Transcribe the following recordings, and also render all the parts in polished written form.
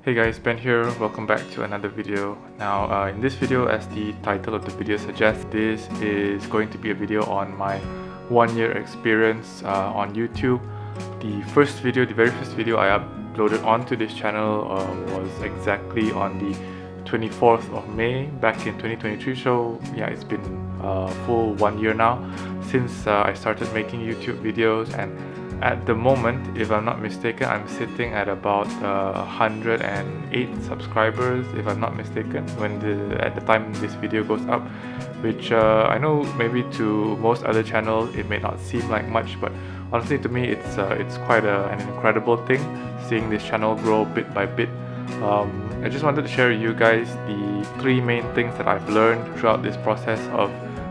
Hey guys, Ben here. Welcome back to another video. Now, in this video, as the title of the video suggests, this is going to be a video on my 1-year experience on YouTube. The very first video I uploaded onto this channel was exactly on the 24th of May back in 2023. So yeah, it's been a full 1 year now since I started making YouTube videos, and at the moment, if I'm not mistaken, I'm sitting at about 108 subscribers, if I'm not mistaken, at the time this video goes up, which I know maybe to most other channels it may not seem like much, but honestly to me it's quite an incredible thing seeing this channel grow bit by bit. I just wanted to share with you guys the 3 main things that I've learned throughout this process of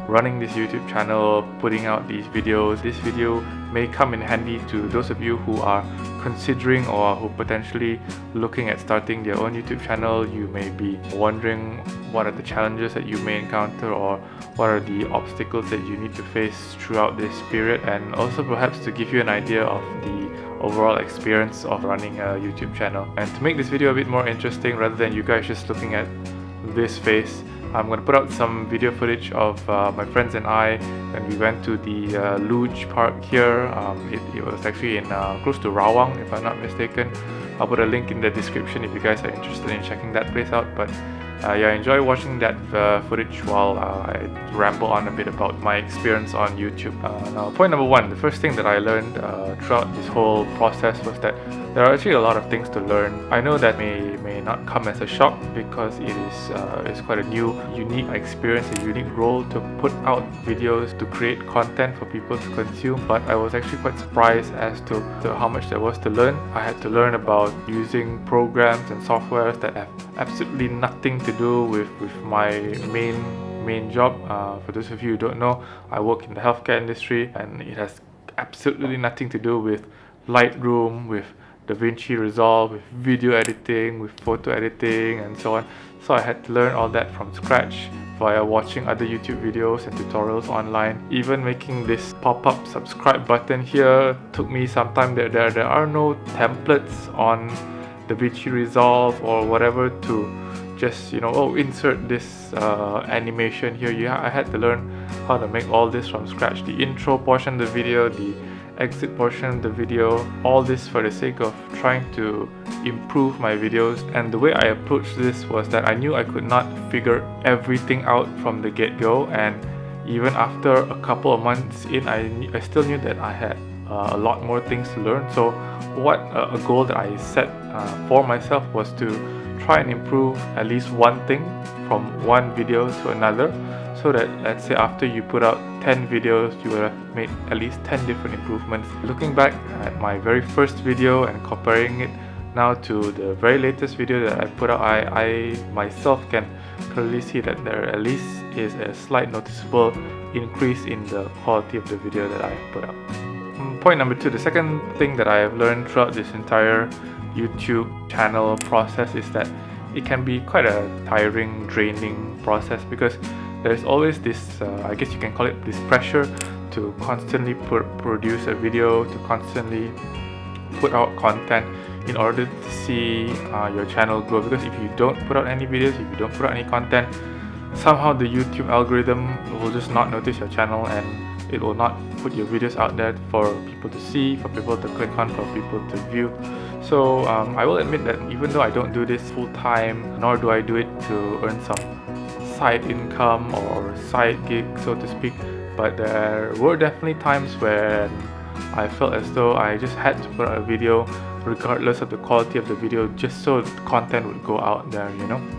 running this YouTube channel, putting out these videos. This video may come in handy to those of you who are considering or who potentially looking at starting their own YouTube channel. You may be wondering what are the challenges that you may encounter, or what are the obstacles that you need to face throughout this period, and also perhaps to give you an idea of the overall experience of running a YouTube channel. And to make this video a bit more interesting, rather than you guys just looking at this face, I'm going to put out some video footage of my friends and I when we went to the Luge Park here. It was actually in close to Rawang, if I'm not mistaken. I'll put a link in the description if you guys are interested in checking that place out. But yeah, enjoy watching that footage while I ramble on a bit about my experience on YouTube. Now, point number 1, the first thing that I learned throughout this whole process was that there are actually a lot of things to learn. I know that may not come as a shock, because it's quite a new, unique experience, a unique role to put out videos, to create content for people to consume. But I was actually quite surprised as to how much there was to learn. I had to learn about using programs and softwares that have absolutely nothing to do with my main job. For those of you who don't know, I work in the healthcare industry, and it has absolutely nothing to do with Lightroom, with DaVinci Resolve, with video editing, with photo editing, and so on. So I had to learn all that from scratch via watching other YouTube videos and tutorials online. Even making this pop-up subscribe button here took me some time. There are no templates on DaVinci Resolve or whatever to just, insert this animation here. I had to learn how to make all this from scratch. The intro portion of the video, the exit portion of the video, all this for the sake of trying to improve my videos. And the way I approached this was that I knew I could not figure everything out from the get-go, and even after a couple of months in, I still knew that I had a lot more things to learn. So a goal that I set for myself was to try and improve at least one thing from one video to another, so that, let's say, after you put out 10 videos, you would have made at least 10 different improvements. Looking back at my very first video and comparing it now to the very latest video that I put out, I myself can clearly see that there at least is a slight noticeable increase in the quality of the video that I put out. Point number 2, the second thing that I have learned throughout this entire YouTube channel process is that it can be quite a tiring, draining process, because there's always this, I guess you can call it this pressure to constantly produce a video, to constantly put out content in order to see your channel grow. Because if you don't put out any videos, if you don't put out any content, somehow the YouTube algorithm will just not notice your channel, and it will not put your videos out there for people to see, for people to click on, for people to view. So I will admit that even though I don't do this full time, nor do I do it to earn some side income or side gig, so to speak, but there were definitely times when I felt as though I just had to put out a video regardless of the quality of the video, just so the content would go out there,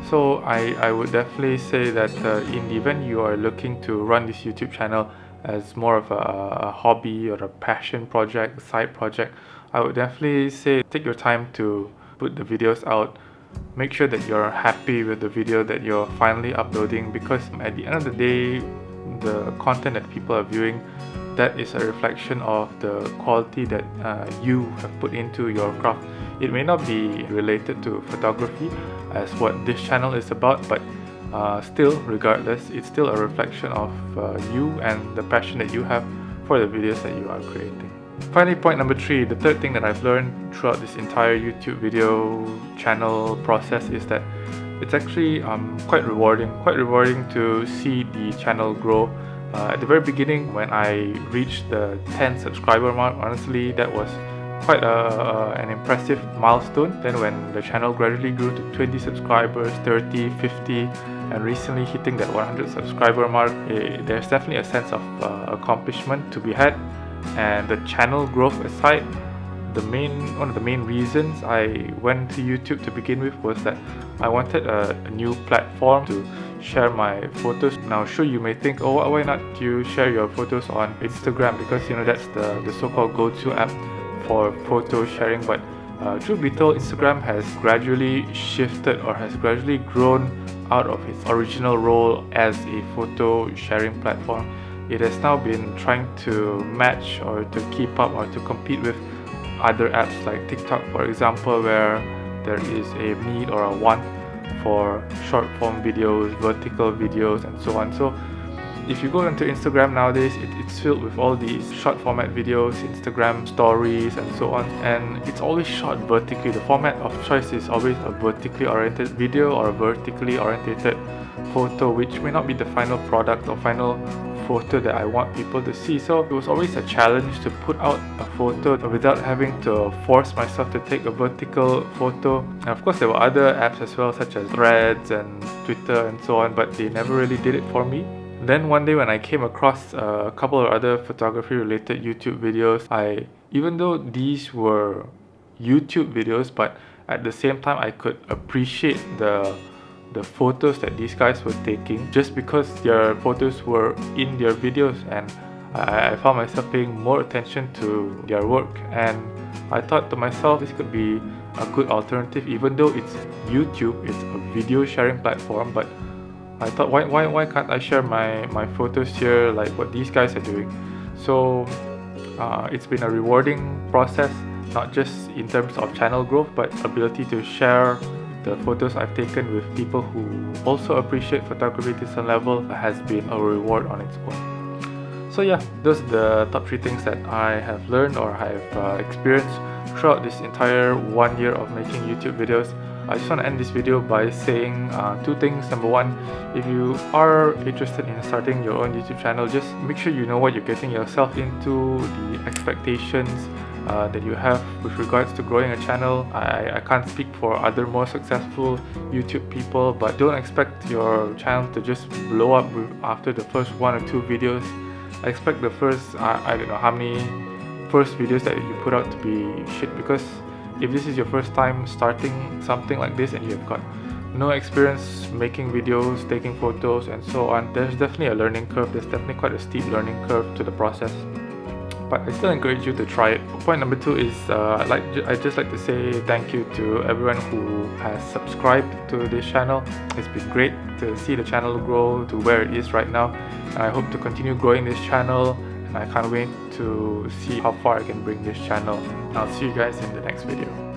So I would definitely say that in the event you are looking to run this YouTube channel as more of a hobby or a passion project, a side project, I would definitely say take your time to put the videos out. Make sure that you're happy with the video that you're finally uploading, because at the end of the day, the content that people are viewing, that is a reflection of the quality that you have put into your craft. It may not be related to photography as what this channel is about, but still, regardless, it's still a reflection of you and the passion that you have for the videos that you are creating. Finally, point number 3, the third thing that I've learned throughout this entire YouTube video channel process is that it's actually quite rewarding to see the channel grow. At the very beginning, when I reached the 10 subscriber mark, honestly, that was quite an impressive milestone. Then when the channel gradually grew to 20 subscribers, 30, 50, and recently hitting that 100 subscriber mark, there's definitely a sense of accomplishment to be had. And the channel growth aside, one of the main reasons I went to YouTube to begin with was that I wanted a new platform to share my photos. Now sure, you may think, oh, why not you share your photos on Instagram, because that's the so-called go-to app for photo sharing. But truth be told, Instagram has gradually shifted or has gradually grown out of its original role as a photo sharing platform. It has now been trying to match or to keep up or to compete with other apps like TikTok, for example, where there is a need or a want for short form videos, vertical videos, and so on. So if you go into Instagram nowadays, it's filled with all these short format videos, Instagram stories, and so on, and it's always shot vertically. The format of choice is always a vertically oriented video or a vertically oriented photo, which may not be the final product or final photo that I want people to see. So it was always a challenge to put out a photo without having to force myself to take a vertical photo. And of course there were other apps as well, such as Threads and Twitter and so on, but they never really did it for me. Then one day when I came across a couple of other photography related YouTube videos, even though these were YouTube videos, but at the same time I could appreciate the photos that these guys were taking just because their photos were in their videos, and I found myself paying more attention to their work, and I thought to myself, this could be a good alternative. Even though it's YouTube, it's a video sharing platform, but I thought, why can't I share my photos here like what these guys are doing? So it's been a rewarding process, not just in terms of channel growth, but ability to share the photos I've taken with people who also appreciate photography to some level has been a reward on its own. So yeah, those are the top 3 things that I have learned or have experienced throughout this entire 1 year of making YouTube videos. I just want to end this video by saying 2 things. Number 1, if you are interested in starting your own YouTube channel, just make sure you know what you're getting yourself into, the expectations that you have with regards to growing a channel. I can't speak for other more successful YouTube people, but don't expect your channel to just blow up after the first 1 or 2 videos. I expect the first, I don't know how many first videos that you put out to be shit, because if this is your first time starting something like this and you've got no experience making videos, taking photos, and so on, there's definitely a learning curve. There's definitely quite a steep learning curve to the process, but I still encourage you to try it. Point number 2 is I'd just like to say thank you to everyone who has subscribed to this channel. It's been great to see the channel grow to where it is right now, and I hope to continue growing this channel, and I can't wait to see how far I can bring this channel. I'll see you guys in the next video.